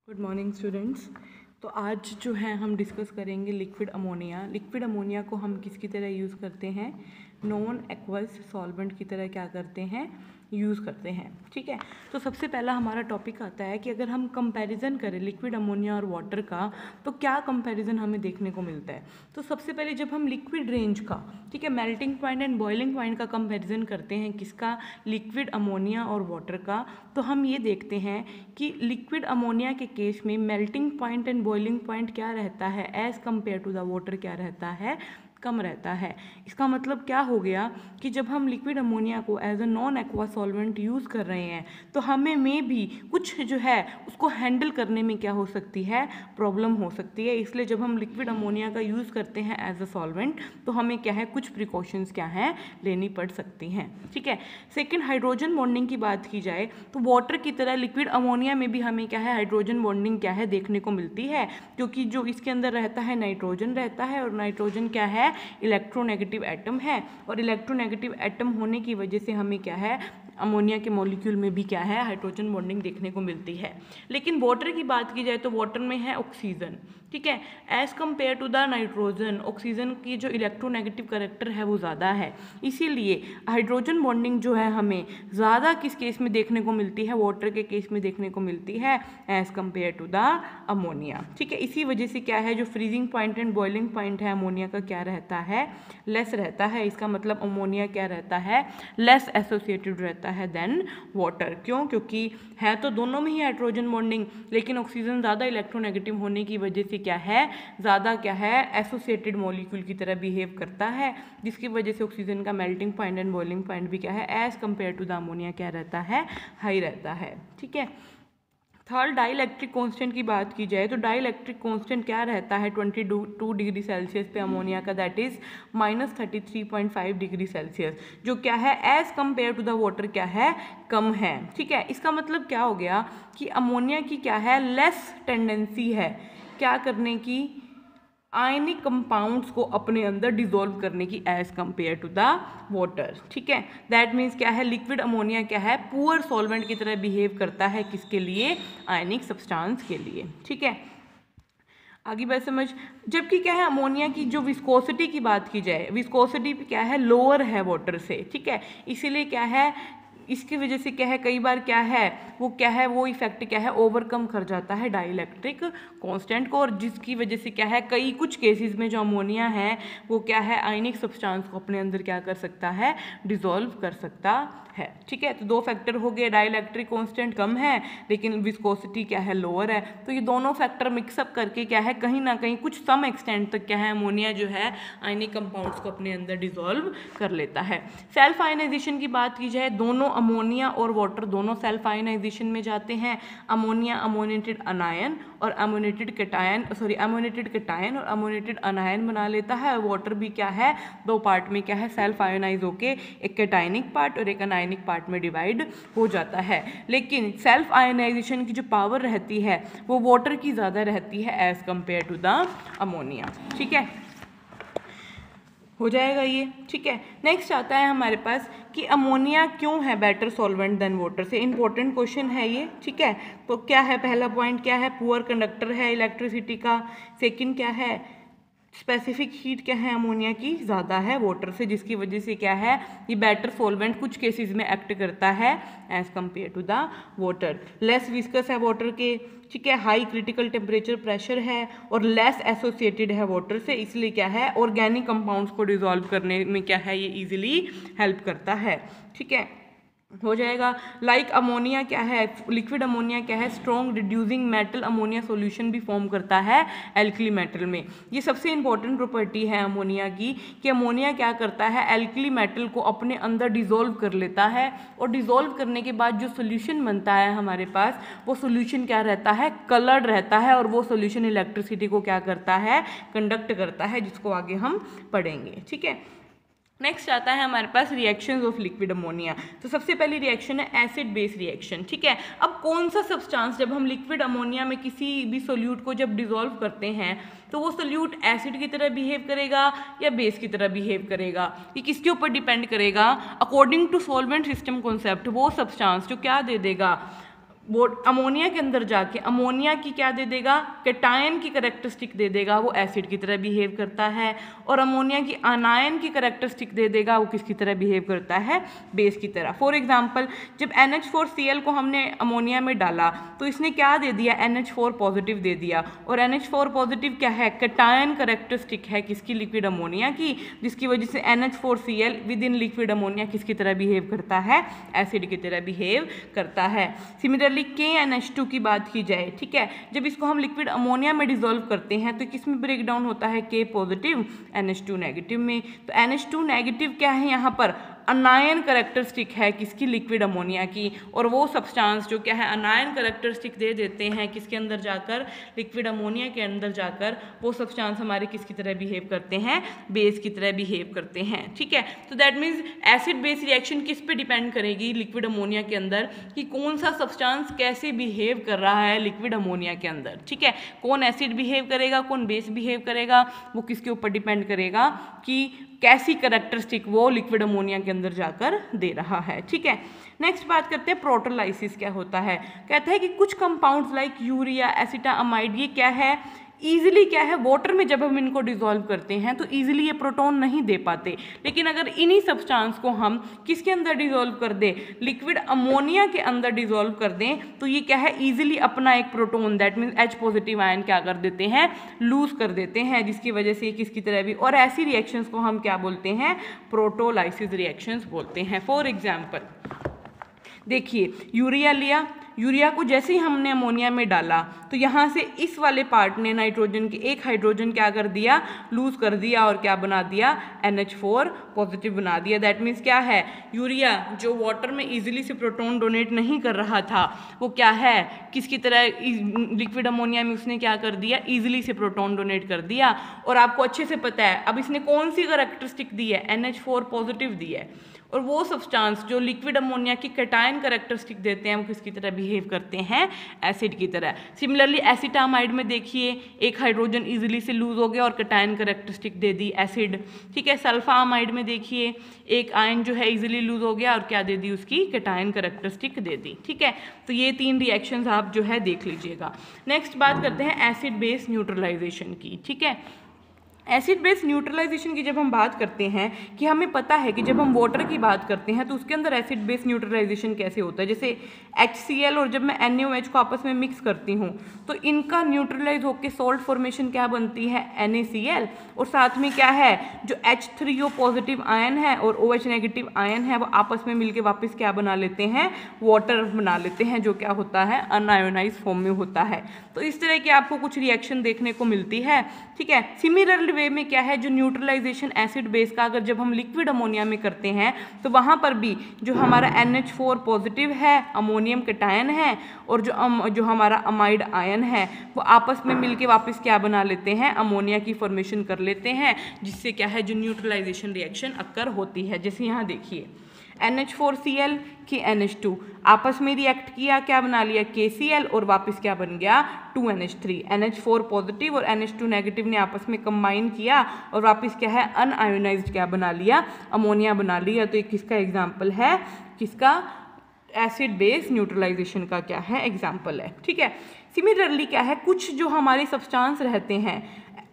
Good morning students. तो आज जो है हम डिस्कस करेंगे लिक्विड अमोनिया। लिक्विड अमोनिया को हम किसकी तरह यूज़ करते हैं? नॉन एक्वस सॉल्वेंट की तरह क्या करते हैं? यूज़ करते हैं। ठीक है, तो सबसे पहला हमारा टॉपिक आता है कि अगर हम कंपैरिजन करें लिक्विड अमोनिया और वाटर का तो क्या कंपैरिजन हमें देखने को मिलता है। तो सबसे पहले जब हम लिक्विड रेंज का, ठीक है, melting point and boiling point का कंपैरिजन करते हैं, किसका? लिक्विड अमोनिया और वाटर का, तो हम ये देखते हैं कि लिक्विड अमोनिया के केस में melting point and boiling point क्या रहता है as compare to the water, क्या रहता है? कम रहता है। इसका मतलब क्या हो गया कि जब हम लिक्विड अमोनिया को as a non aqua solvent use कर रहे हैं तो हमें में भी कुछ जो है उसको हैंडल करने में क्या हो सकती है? प्रॉब्लम हो सकती है। इसलिए जब हम लिक्विड अमोनिया का यूज़ करते हैं एज अ सॉल्वेंट तो हमें क्या है, कुछ प्रिकॉशंस क्या हैं, लेनी पड़ सकती हैं। ठीक है, सेकेंड, हाइड्रोजन बॉन्डिंग की बात की जाए तो वाटर की तरह लिक्विड अमोनिया में भी हमें क्या है, हाइड्रोजन बॉन्डिंग क्या है, देखने को मिलती है, क्योंकि जो इसके अंदर रहता है नाइट्रोजन रहता है, और नाइट्रोजन क्या है? इलेक्ट्रोनेगेटिव एटम है, और इलेक्ट्रोनेगेटिव एटम होने की वजह से हमें क्या है, अमोनिया के मॉलिक्यूल में भी क्या है, हाइड्रोजन बॉन्डिंग देखने को मिलती है। लेकिन वाटर की बात की जाए तो वाटर में है ऑक्सीजन। ठीक है, as compare to the nitrogen oxygen की जो इलेक्ट्रोनेगेटिव कैरेक्टर है वो ज़्यादा है, इसीलिए हाइड्रोजन बॉन्डिंग जो है हमें ज़्यादा किस केस में देखने को मिलती है? वाटर के केस में देखने को मिलती है as compare to the ammonia. ठीक है, इसी वजह से क्या है, जो freezing point and boiling point है अमोनिया का क्या रहता है? लेस रहता है। इसका मतलब अमोनिया क्या रहता है? लेस एसोसिएटेड रहता है देन वाटर। क्यों? क्योंकि है तो दोनों में ही हाइड्रोजन बॉन्डिंग, लेकिन ऑक्सीजन ज़्यादा इलेक्ट्रोनेगेटिव होने की वजह से क्या है, ज़्यादा क्या है, एसोसिएटेड मॉलिक्यूल की तरह बिहेव करता है, जिसकी वजह से ऑक्सीजन का melting point and boiling point भी क्या है, as compare to the ammonia क्या रहता है? हाई रहता है। ठीक है, थर्ड, डाइलेक्ट्रिक कांस्टेंट की बात की जाए तो डाइलेक्ट्रिक कांस्टेंट क्या रहता है 22 डिग्री सेल्सियस पे अमोनिया का, दैट इज -33.5 डिग्री सेल्सियस, जो क्या है as compare to the water क्या है, कम है। ठीक है, इसका मतलब क्या हो गया कि अमोनिया की क्या है, लेस टेंडेंसी है क्या करने की, आयनिक कंपाउंड्स को अपने अंदर डिसॉल्व करने की as compare to the water. ठीक है, दैट मीन्स क्या है, लिक्विड अमोनिया क्या है, पुअर सॉल्वेंट की तरह बिहेव करता है, किसके लिए? आयनिक सब्सटेंस के लिए। ठीक है, आगे बात समझ। जबकि क्या है, अमोनिया की जो विस्कोसिटी की बात की जाए, विस्कोसिटी क्या है, लोअर है वाटर से। ठीक है, इसीलिए क्या है, इसकी वजह से क्या है, कई बार क्या है, वो क्या है, वो इफेक्ट क्या है, ओवरकम कर जाता है डाइलेक्ट्रिक कांस्टेंट को, और जिसकी वजह से क्या है, कई कुछ केसेस में जो अमोनिया है वो क्या है, आयनिक सब्सटेंस को अपने अंदर क्या कर सकता है, डिसॉल्व कर सकता है। ठीक है, तो दो फैक्टर हो गए, डाइलेक्ट्रिक कांस्टेंट कम है लेकिन विस्कोसिटी क्या है, लोअर है, तो ये दोनों फैक्टर मिक्सअप करके क्या है, कहीं ना कहीं कुछ सम एक्सटेंट तक क्या है, अमोनिया जो है आयनिक कंपाउंड्स को अपने अंदर डिसॉल्व कर लेता है। सेल्फ आयनाइजेशन की बात की जाए, दोनों अमोनिया और वाटर दोनों सेल्फ आयनाइजेशन में जाते हैं। अमोनिया अमोनेटेड अनायन और अमोनेटेड कैटायन, अमोनेटेड कैटायन और अमोनेटेड अनायन बना लेता है। वाटर भी क्या है, दो पार्ट में क्या है, सेल्फ आयोनाइज होके एक कैटायनिक पार्ट और एक अनायनिक पार्ट में डिवाइड हो जाता है। लेकिन सेल्फ आयोनाइजेशन की जो पावर रहती है वो वाटर की ज़्यादा रहती है as compare to the ammonia. ठीक है, हो जाएगा ये। ठीक है, नेक्स्ट आता है हमारे पास कि अमोनिया क्यों है बेटर सॉल्वेंट देन वाटर से। इंपॉर्टेंट क्वेश्चन है ये। ठीक है, तो क्या है, पहला पॉइंट क्या है, पुअर कंडक्टर है इलेक्ट्रिसिटी का। सेकंड क्या है, स्पेसिफिक हीट क्या है, अमोनिया की ज़्यादा है वाटर से, जिसकी वजह से क्या है, ये बेटर सॉल्वेंट कुछ केसेस में एक्ट करता है as compare to the water. Less viscous है वाटर के। ठीक है, हाई क्रिटिकल टेम्परेचर प्रेशर है और लेस एसोसिएटेड है वाटर से, इसलिए क्या है, ऑर्गेनिक कंपाउंड्स को डिसॉल्व करने में क्या है, ये इजीली हेल्प करता है। ठीक है, हो जाएगा। लाइक अमोनिया क्या है, लिक्विड अमोनिया क्या है, strong reducing metal ammonia solution भी फॉर्म करता है एल्कली मेटल में। ये सबसे इंपॉर्टेंट प्रॉपर्टी है अमोनिया की कि अमोनिया क्या करता है, एल्कली मेटल को अपने अंदर डिसॉल्व कर लेता है, और डिसॉल्व करने के बाद जो सोल्यूशन बनता है हमारे पास, वो सोल्यूशन क्या रहता है, कलर्ड रहता है, और वो सोल्यूशन इलेक्ट्रिसिटी को क्या करता है, कंडक्ट करता है, जिसको आगे हम पढ़ेंगे। ठीक है, नेक्स्ट आता है हमारे पास रिएक्शंस ऑफ लिक्विड अमोनिया। तो सबसे पहली रिएक्शन है एसिड बेस रिएक्शन। ठीक है, अब कौन सा सब्सटेंस, जब हम लिक्विड अमोनिया में किसी भी सोल्यूट को जब डिसॉल्व करते हैं तो वो सोल्यूट एसिड की तरह बिहेव करेगा या बेस की तरह बिहेव करेगा, ये किसके ऊपर डिपेंड करेगा, according to solvent system concept. वो सब्सटेंस जो क्या दे देगा, वो अमोनिया के अंदर जाके अमोनिया की क्या दे देगा, कैटायन की करैक्टरिस्टिक दे देगा, वो एसिड की तरह बिहेव करता है। और अमोनिया की आनायन की करैक्टरिस्टिक दे देगा, वो किसकी तरह बिहेव करता है, बेस की तरह। फॉर एग्जांपल जब NH4Cl को हमने अमोनिया में डाला तो इसने क्या दे दिया, NH4 पॉजिटिव दे दिया। और NH4 पॉजिटिव क्या है, कैटायन करैक्टरिस्टिक है किसकी, लिक्विड अमोनिया की, जिसकी वजह से NH4Cl with in liquid ammonia किसकी तरह बिहेव करता है, एसिड की तरह बिहेव करता है। सिमिलरली KNH2 की बात की जाए, ठीक है, जब इसको हम लिक्विड अमोनिया में डिसॉल्व करते हैं तो किस में ब्रेक डाउन होता है, K पॉजिटिव NH2 नेगेटिव में। तो NH2 नेगेटिव क्या है, यहाँ पर अनायन करैक्टरिस्टिक है किसकी, लिक्विड अमोनिया की। और वो सब्सटेंस जो क्या है अनायन करैक्टरिस्टिक दे देते हैं किसके अंदर जाकर, लिक्विड अमोनिया के अंदर जाकर, वो सब्सटेंस हमारे किसकी तरह बिहेव करते हैं, बेस की तरह बिहेव करते हैं, ठीक है। तो that means acid base reaction किस पे डिपेंड करेगी, लिक्विड अमोनिया के अंदर, कि कौन सा सब्सटेंस कैसे बिहेव कर रहा है लिक्विड अमोनिया के अंदर, ठीक है। कौन एसिड बिहेव करेगा, कौन बेस बिहेव करेगा, वो किसके ऊपर डिपेंड करेगा कि कैसी करैक्टरिस्टिक वो लिक्विड अमोनिया के अंदर जाकर दे रहा है, ठीक है। नेक्स्ट बात करते हैं प्रोटोलाइसिस क्या होता है। कहता है कि कुछ कंपाउंड्स लाइक यूरिया, एसिटामाइड, ये क्या है, ईजिली क्या है, वाटर में जब हम इनको डिसॉल्व करते हैं तो ईजिली ये प्रोटॉन नहीं दे पाते। लेकिन अगर इन्हीं सब्सटेंस को हम किसके अंदर डिसॉल्व कर दें, लिक्विड अमोनिया के अंदर डिसॉल्व कर दें, तो ये क्या है, ईजिली अपना एक proton that means H positive ion क्या कर देते हैं, लूज कर देते हैं, जिसकी वजह से किसकी तरह भी, और ऐसी रिएक्शंस को हम क्या बोलते हैं, प्रोटोलाइसिस रिएक्शंस बोलते हैं। फॉर एग्जाम्पल देखिए, यूरिया लिया, यूरिया को जैसे ही हमने अमोनिया में डाला तो यहाँ से इस वाले पार्ट ने नाइट्रोजन के एक हाइड्रोजन क्या कर दिया, लूज कर दिया, और क्या बना दिया, NH4 पॉजिटिव बना दिया। दैट मीन्स क्या है, यूरिया जो वाटर में इजीली से प्रोटॉन डोनेट नहीं कर रहा था, वो क्या है, किसकी तरह, लिक्विड अमोनिया में उसने क्या कर दिया, इजीली से प्रोटॉन डोनेट कर दिया। और आपको अच्छे से पता है अब इसने कौन सी करैक्टरिस्टिक दी है, NH4 पॉजिटिव दी है। और वो सब्सटेंस जो लिक्विड अमोनिया की कैटायन करैक्टरिस्टिक देते हैं वो किसकी तरह बिहेव करते हैं, एसिड की तरह। सिमिलरली एसिटामाइड में देखिए, एक हाइड्रोजन इजीली से लूज हो गया और कैटायन करैक्टरिस्टिक दे दी एसिड, ठीक है। सल्फामाइड में देखिए, एक आयन जो है इजीली लूज हो गया और क्या दे दी, उसकी कैटायन करैक्टरिस्टिक दे दी, ठीक है। तो ये 3 रिएक्शंस आप जो है देख लीजिएगा। नेक्स्ट बात करते हैं एसिड बेस न्यूट्रलाइजेशन की, ठीक है। एसिड बेस न्यूट्रलाइजेशन की जब हम बात करते हैं, कि हमें पता है कि जब हम वाटर की बात करते हैं तो उसके अंदर एसिड बेस न्यूट्रलाइजेशन कैसे होता है। जैसे HCl और जब मैं NaOH को आपस में मिक्स करती हूँ तो इनका न्यूट्रलाइज होकर सॉल्ट फॉर्मेशन क्या बनती है, NaCl। और साथ में क्या है, जो H3O पॉजिटिव आयन है और OH नेगेटिव आयन है वो आपस में मिलकर वापस क्या बना लेते हैं, वाटर बना लेते हैं, जो क्या होता है, अनआयोनाइज फॉर्म में होता है। तो इस तरह की आपको कुछ रिएक्शन देखने को मिलती है, ठीक है। सिमिलर वे में क्या है, जो न्यूट्रलाइजेशन एसिड बेस का अगर जब हम लिक्विड अमोनिया में करते हैं तो वहां पर भी जो हमारा NH4 पॉजिटिव है, अमोनियम कैटायन है, और जो हमारा अमाइड आयन है वो आपस में मिलके वापस क्या बना लेते हैं, अमोनिया की फॉर्मेशन कर लेते हैं, जिससे क्या है, जो न्यूट्रलाइजेशन रिएक्शन अक्कर होती है। जैसे यहाँ देखिए, NH4Cl की NH2 आपस में रिएक्ट किया, क्या बना लिया, KCl, और वापस क्या बन गया, 2NH3। NH4 पॉजिटिव और NH2 नेगेटिव ने आपस में कंबाइन किया और वापस क्या है, अनआयोनाइज्ड क्या बना लिया, अमोनिया बना लिया। तो एक किसका एग्जाम्पल है, किसका, एसिड बेस न्यूट्रलाइजेशन का क्या है, एग्जाम्पल है, ठीक है। सिमिलरली क्या है, कुछ जो हमारे सब्सटेंस रहते हैं,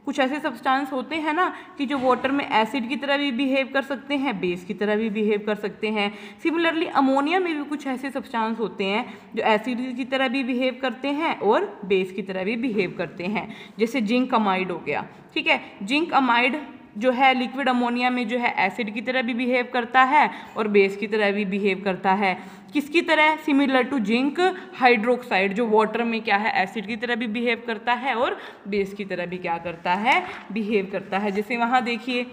कुछ ऐसे सब्सटेंस होते हैं ना कि जो वाटर में एसिड की तरह भी बिहेव कर सकते हैं, बेस की तरह भी बिहेव कर सकते हैं। सिमिलरली अमोनिया में भी कुछ ऐसे सब्सटेंस होते हैं जो एसिड की तरह भी बिहेव करते हैं और बेस की तरह भी बिहेव करते हैं। जैसे जिंक अमाइड हो गया, ठीक है। जिंक अमाइड जो है लिक्विड अमोनिया में जो है एसिड की तरह भी बिहेव करता है और बेस की तरह भी बिहेव करता है। किसकी तरह, सिमिलर टू जिंक हाइड्रोक्साइड, जो वाटर में क्या है, एसिड की तरह भी बिहेव करता है और बेस की तरह भी क्या करता है, बिहेव करता है। जैसे वहाँ देखिए,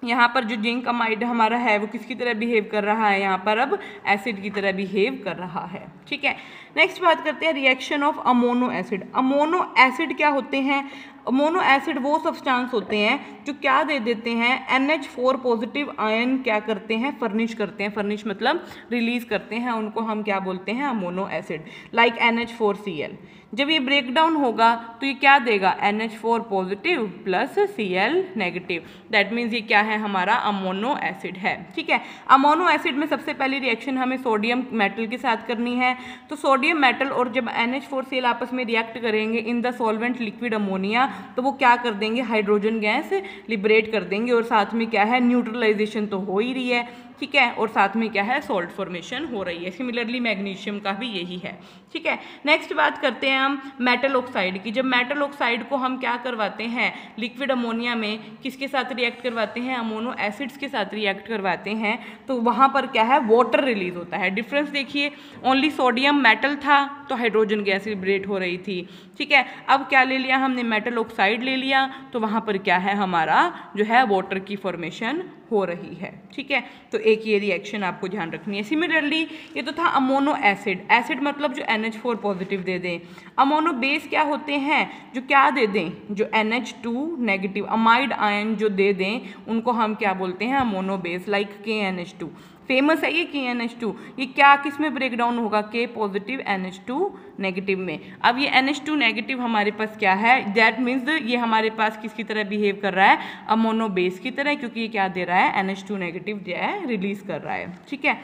यहाँ पर जो जिंक अमाइड हमारा है वो किसकी तरह बिहेव कर रहा है, यहाँ पर अब एसिड की तरह बिहेव कर रहा है, ठीक है। नेक्स्ट बात करते हैं रिएक्शन ऑफ अमोनो एसिड। अमोनो एसिड क्या होते हैं, अमोनो एसिड वो सब्सटेंस होते हैं जो क्या दे देते हैं, NH4 पॉजिटिव आयन क्या करते हैं, फर्निश करते हैं। फर्निश मतलब रिलीज करते हैं, उनको हम क्या बोलते हैं, अमोनो एसिड। लाइक NH4Cl, जब ये ब्रेक डाउन होगा तो ये क्या देगा, NH4 positive plus Cl negative. That means ये क्या है, हमारा अमोनो एसिड है, ठीक है। अमोनो एसिड में सबसे पहली रिएक्शन हमें सोडियम मेटल के साथ करनी है। तो सोडियम सोडियम मेटल और जब NH4 सेल आपस में रिएक्ट करेंगे in the solvent liquid ammonia, तो वो क्या कर देंगे, हाइड्रोजन गैस लिबरेट कर देंगे, और साथ में क्या है, न्यूट्रलाइजेशन तो हो ही रही है, ठीक है, और साथ में क्या है, सॉल्ट फॉर्मेशन हो रही है। सिमिलरली मैग्नीशियम का भी यही है, ठीक है। नेक्स्ट बात करते हैं हम मेटल ऑक्साइड की। जब मेटल ऑक्साइड को हम क्या करवाते हैं लिक्विड अमोनिया में, किसके साथ रिएक्ट करवाते हैं, अमोनो एसिड्स के साथ रिएक्ट करवाते हैं, तो वहाँ पर क्या है, वाटर रिलीज होता है। डिफरेंस देखिए, ओनली सोडियम मेटल था तो हाइड्रोजन गैस लिबरेट हो रही थी, ठीक है। अब क्या ले लिया हमने, मेटल ऑक्साइड ले लिया, तो वहाँ पर क्या है, हमारा जो है वाटर की फॉर्मेशन हो रही है, ठीक है। तो एक ये रिएक्शन आपको ध्यान रखनी है। सिमिलरली ये तो था अमोनो एसिड, एसिड मतलब जो NH4 पॉजिटिव दे दें। अमोनो बेस क्या होते हैं, जो क्या दे दें, जो NH2 नेगेटिव अमाइड आयन जो दे दें, उनको हम क्या बोलते हैं, अमोनो बेस, लाइक KNH2। फेमस है ये KNH2, ये क्या किस में ब्रेक डाउन होगा, K पॉजिटिव NH2 नेगेटिव में। अब ये NH2 नेगेटिव हमारे पास क्या है, दैट मीन्स ये हमारे पास किसकी तरह बिहेव कर रहा है, अमोनो बेस की तरह, क्योंकि ये क्या दे रहा है, NH2 नेगेटिव जो है रिलीज कर रहा है, ठीक है।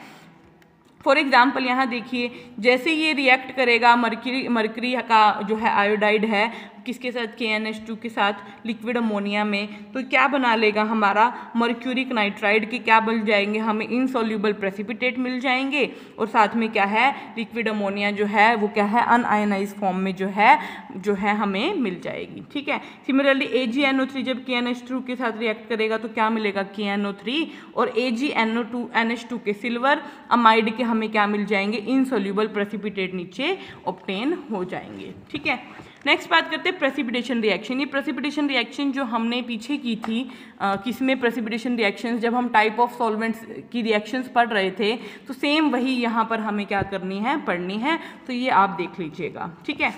फॉर एग्जाम्पल यहाँ देखिए, जैसे ये रिएक्ट करेगा मर्करी का जो है आयोडाइड है किसके साथ, KNH2 के साथ लिक्विड अमोनिया में, तो क्या बना लेगा हमारा, मर्क्यूरिक नाइट्राइड के क्या बन जाएंगे, हमें इनसॉल्यूबल प्रेसिपिटेट मिल जाएंगे, और साथ में क्या है, लिक्विड अमोनिया जो है वो क्या है, अनआयनाइज फॉर्म में जो है हमें मिल जाएगी, ठीक है। सिमिलरली AgNO3 जब KNH2 के साथ रिएक्ट करेगा तो क्या मिलेगा, KNO3, और AgNO2 के सिल्वर अमाइड के हमें क्या मिल जाएंगे, इनसॉल्यूबल प्रेसिपिटेट नीचे ऑब्टेन हो जाएंगे, ठीक है। नेक्स्ट बात करते हैं प्रेसिपिटेशन रिएक्शन। ये प्रेसिपिटेशन रिएक्शन जो हमने पीछे की थी, किसमें प्रेसिपिटेशन रिएक्शंस, जब हम टाइप ऑफ सॉल्वेंट्स की रिएक्शंस पढ़ रहे थे, तो सेम वही यहाँ पर हमें क्या करनी है, पढ़नी है, तो ये आप देख लीजिएगा, ठीक है।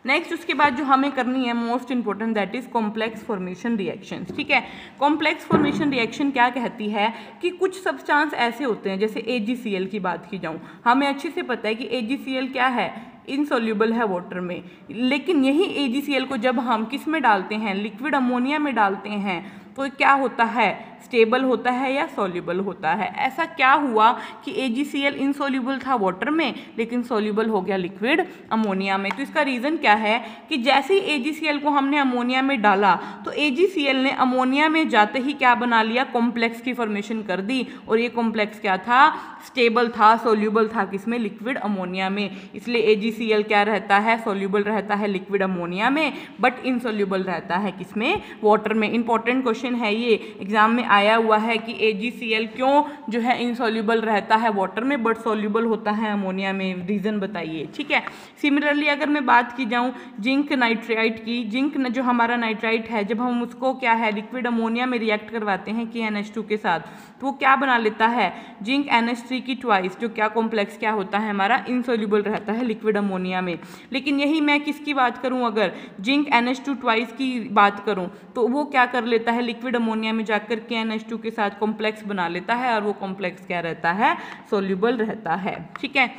नेक्स्ट उसके बाद जो हमें करनी है most important, that is complex formation reactions, ठीक है। कॉम्प्लेक्स फॉर्मेशन रिएक्शन क्या कहती है कि कुछ सब्सटेंस ऐसे होते हैं, जैसे AgCl की बात की जाऊँ, हमें अच्छे से पता है कि AgCl क्या है, इनसॉल्यूबल है वाटर में, लेकिन यही AgCl को जब हम किस में डालते हैं, लिक्विड अमोनिया में डालते हैं, तो क्या होता है, स्टेबल होता है या सॉल्यूबल होता है। ऐसा क्या हुआ कि AgCl इनसॉल्यूबल था वाटर में लेकिन सॉल्यूबल हो गया लिक्विड अमोनिया में, तो इसका रीज़न क्या है कि जैसे ही AgCl को हमने अमोनिया में डाला तो AgCl ने अमोनिया में जाते ही क्या बना लिया, कॉम्प्लेक्स की फॉर्मेशन कर दी, और ये कॉम्प्लेक्स क्या था, स्टेबल था, सॉल्यूबल था किसमें, लिक्विड अमोनिया में। इसलिए AgCl क्या रहता है, सॉल्यूबल रहता है लिक्विड अमोनिया में, बट इनसॉल्यूबल रहता है किसमें, वाटर में। इंपॉर्टेंट क्वेश्चन है ये, एग्जाम में आया हुआ है कि AgCl क्यों जो है इनसॉल्यूबल रहता है वाटर में बट सॉल्यूबल होता है अमोनिया में, रीज़न बताइए, ठीक है। सिमिलरली अगर मैं बात की जाऊँ जिंक नाइट्राइट की, जिंक जो हमारा नाइट्राइट है, जब हम उसको क्या है लिक्विड अमोनिया में रिएक्ट करवाते हैं KNH2 के साथ, तो वो क्या बना लेता है, जिंक NH3 की ट्वाइस, जो क्या कॉम्प्लेक्स क्या होता है हमारा, इनसॉल्यूबल रहता है लिक्विड अमोनिया में। लेकिन यही मैं किसकी बात करूं, अगर जिंक NH2 ट्वाइस की बात करूं, तो वो क्या कर लेता है, लिक्विड अमोनिया में जाकर KNH2 के साथ कॉम्प्लेक्स बना लेता है, और वो कॉम्प्लेक्स क्या रहता है, सॉल्यूबल रहता है, ठीक है,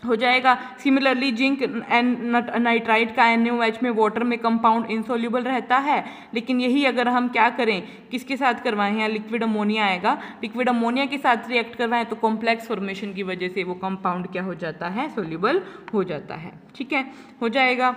हो जाएगा। सिमिलरली जिंक नाइट्राइट का NaOH में वाटर में कंपाउंड इनसॉल्यूबल रहता है, लेकिन यही अगर हम क्या करें, किसके साथ करवाएं, यहाँ लिक्विड अमोनिया आएगा, लिक्विड अमोनिया के साथ रिएक्ट करवाएं तो कॉम्प्लेक्स फॉर्मेशन की वजह से वो कंपाउंड क्या हो जाता है, सॉल्यूबल हो जाता है, ठीक है, हो जाएगा।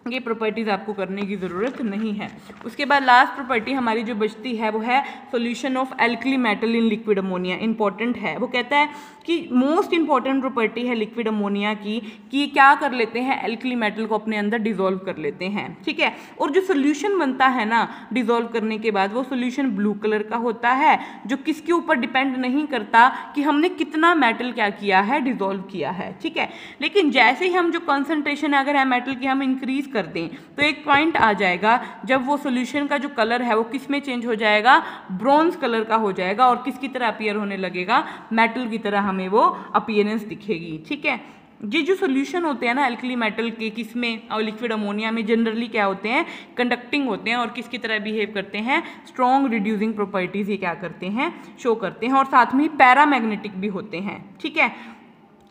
ये प्रॉपर्टीज़ आपको करने की ज़रूरत नहीं है। उसके बाद लास्ट प्रॉपर्टी हमारी जो बचती है वो है solution of alkali metal in liquid ammonia. Important है, वो कहता है कि मोस्ट इंपॉर्टेंट प्रॉपर्टी है लिक्विड अमोनिया की कि क्या कर लेते हैं, एल्कली मेटल को अपने अंदर डिजोल्व कर लेते हैं, ठीक है। और जो सोल्यूशन बनता है ना डिजोल्व करने के बाद, वो सोल्यूशन ब्लू कलर का होता है, जो किसके ऊपर डिपेंड नहीं करता कि हमने कितना मेटल क्या किया है, डिजोल्व किया है, ठीक है। लेकिन जैसे ही हम जो कंसंट्रेशन अगर है मेटल की हम इंक्रीज कर दें, तो एक पॉइंट आ जाएगा जब वो सॉल्यूशन का जो कलर है वो किस में चेंज हो जाएगा, ब्रॉन्ज कलर का हो जाएगा, और किसकी तरह अपीयर होने लगेगा, मेटल की तरह हमें वो अपीयरेंस दिखेगी, ठीक है। ये जो सॉल्यूशन होते हैं ना एल्कली मेटल के, किसमें, और लिक्विड अमोनिया में जनरली क्या होते हैं, कंडक्टिंग होते हैं, और किसकी तरह बिहेव करते हैं, स्ट्रॉन्ग रिड्यूसिंग प्रॉपर्टीज ये क्या करते हैं, शो करते हैं, और साथ में पैरामैग्नेटिक भी होते हैं, ठीक है।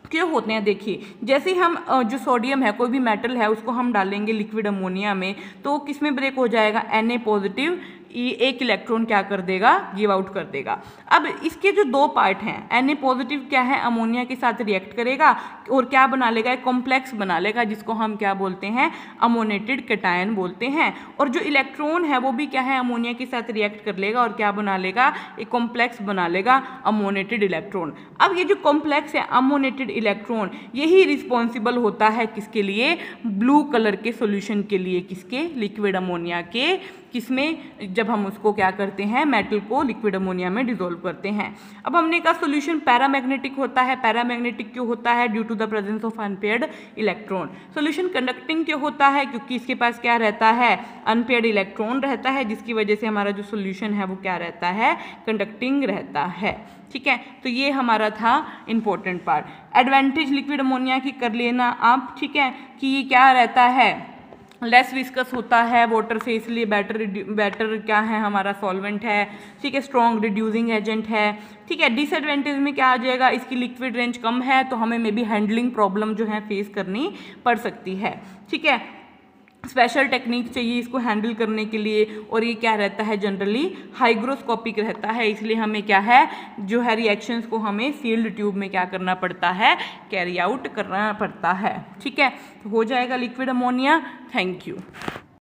क्यों होते हैं, देखिए जैसे हम जो सोडियम है, कोई भी मेटल है, उसको हम डालेंगे लिक्विड अमोनिया में, तो किस में ब्रेक हो जाएगा, Na पॉजिटिव एक इलेक्ट्रॉन क्या कर देगा, गिव आउट कर देगा। अब इसके जो दो पार्ट हैं, Na पॉजिटिव क्या है, अमोनिया के साथ रिएक्ट करेगा और क्या बना लेगा, एक कॉम्प्लेक्स बना लेगा जिसको हम क्या बोलते हैं, अमोनेटेड कैटायन बोलते हैं। और जो इलेक्ट्रॉन है वो भी क्या है, अमोनिया के साथ रिएक्ट कर लेगा और क्या बना लेगा, एक कॉम्प्लेक्स बना लेगा, अमोनेटेड इलेक्ट्रॉन। अब ये जो कॉम्प्लेक्स है अमोनेटेड इलेक्ट्रॉन, यही रिस्पॉन्सिबल होता है किसके लिए, ब्लू कलर के सॉल्यूशन के लिए, किसके, लिक्विड अमोनिया के, किसमें, जब हम उसको क्या करते हैं, मेटल को लिक्विड अमोनिया में डिसॉल्व करते हैं। अब हमने कहा सॉल्यूशन पैरामैग्नेटिक होता है। पैरामैग्नेटिक क्यों होता है, due to the presence of unpaired electron. Solution conducting क्यों होता है, क्योंकि इसके पास क्या रहता है, अनपेयर्ड इलेक्ट्रॉन रहता है, जिसकी वजह से हमारा जो सॉल्यूशन है वो क्या रहता है, कंडक्टिंग रहता है। ठीक है, तो ये हमारा था important part. Advantage liquid ammonia की कर लेना आप, ठीक है, कि ये क्या रहता है, लेस विस्कस होता है वाटर से, इसलिए बेटर क्या है, हमारा सॉल्वेंट है। ठीक है, स्ट्रॉन्ग रिड्यूसिंग एजेंट है। ठीक है, डिसएडवांटेज में क्या आ जाएगा, इसकी लिक्विड रेंज कम है, तो हमें मे बी हैंडलिंग प्रॉब्लम जो है फेस करनी पड़ सकती है। ठीक है, स्पेशल टेक्निक चाहिए इसको हैंडल करने के लिए, और ये क्या रहता है, जनरली हाइग्रोस्कोपिक रहता है, इसलिए हमें क्या है, जो है रिएक्शंस को हमें सील्ड ट्यूब में क्या करना पड़ता है, कैरी आउट करना पड़ता है। ठीक है, तो हो जाएगा लिक्विड अमोनिया। Thank you.